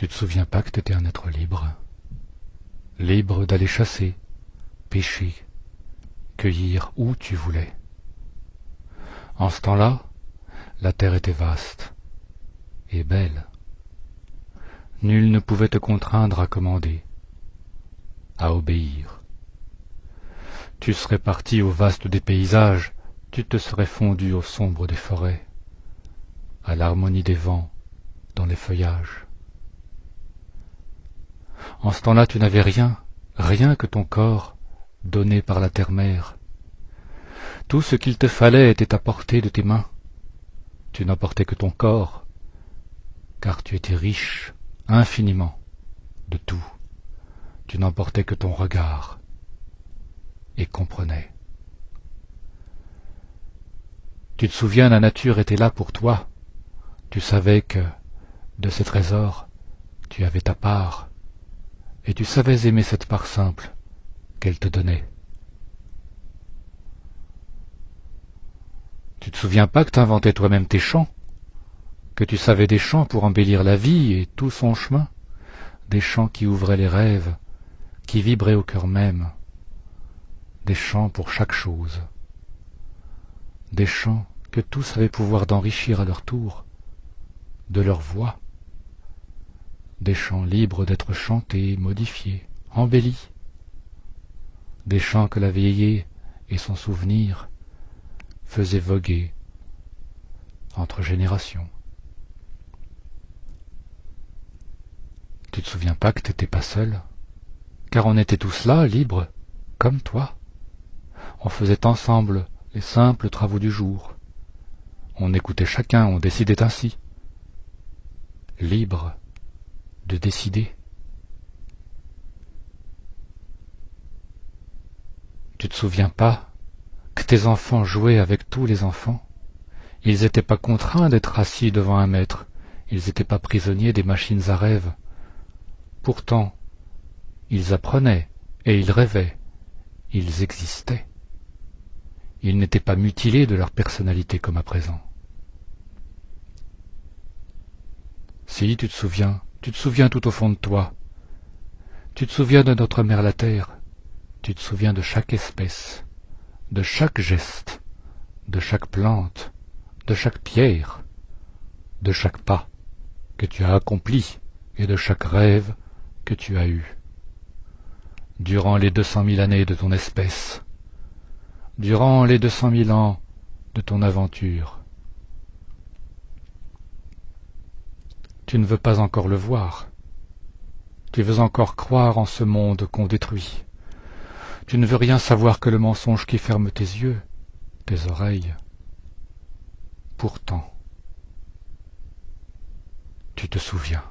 Tu te souviens pas que t'étais un être libre, libre d'aller chasser, pêcher, cueillir où tu voulais. En ce temps-là, la terre était vaste et belle. Nul ne pouvait te contraindre à commander, à obéir. Tu serais parti au vaste des paysages, tu te serais fondu au sombre des forêts, à l'harmonie des vents dans les feuillages. En ce temps-là, tu n'avais rien, rien que ton corps, donné par la terre-mère. Tout ce qu'il te fallait était à portée de tes mains. Tu n'apportais que ton corps, car tu étais riche, infiniment, de tout. Tu n'emportais que ton regard, et comprenais. Tu te souviens, la nature était là pour toi. Tu savais que, de ces trésors, tu avais ta part, et tu savais aimer cette part simple qu'elle te donnait. Tu te souviens pas que t'inventais toi-même tes chants, que tu savais des chants pour embellir la vie et tout son chemin, des chants qui ouvraient les rêves, qui vibraient au cœur même, des chants pour chaque chose, des chants que tous avaient pouvoir d'enrichir à leur tour, de leur voix, des chants libres d'être chantés, modifiés, embellis, des chants que la veillée et son souvenir faisaient voguer entre générations. Tu te souviens pas que t'étais pas seul, car on était tous là, libres, comme toi. On faisait ensemble les simples travaux du jour. On écoutait chacun, on décidait ainsi. Libre de décider. Tu te souviens pas que tes enfants jouaient avec tous les enfants? Ils n'étaient pas contraints d'être assis devant un maître, ils n'étaient pas prisonniers des machines à rêve. Pourtant, ils apprenaient et ils rêvaient, ils existaient. Ils n'étaient pas mutilés de leur personnalité comme à présent. Si, tu te souviens tout au fond de toi. Tu te souviens de notre mère la terre, tu te souviens de chaque espèce, de chaque geste, de chaque plante, de chaque pierre, de chaque pas que tu as accompli et de chaque rêve que tu as eu. Durant les 200 000 années de ton espèce, durant les 200 000 ans de ton aventure. Tu ne veux pas encore le voir. Tu veux encore croire en ce monde qu'on détruit. Tu ne veux rien savoir que le mensonge qui ferme tes yeux, tes oreilles. Pourtant, tu te souviens.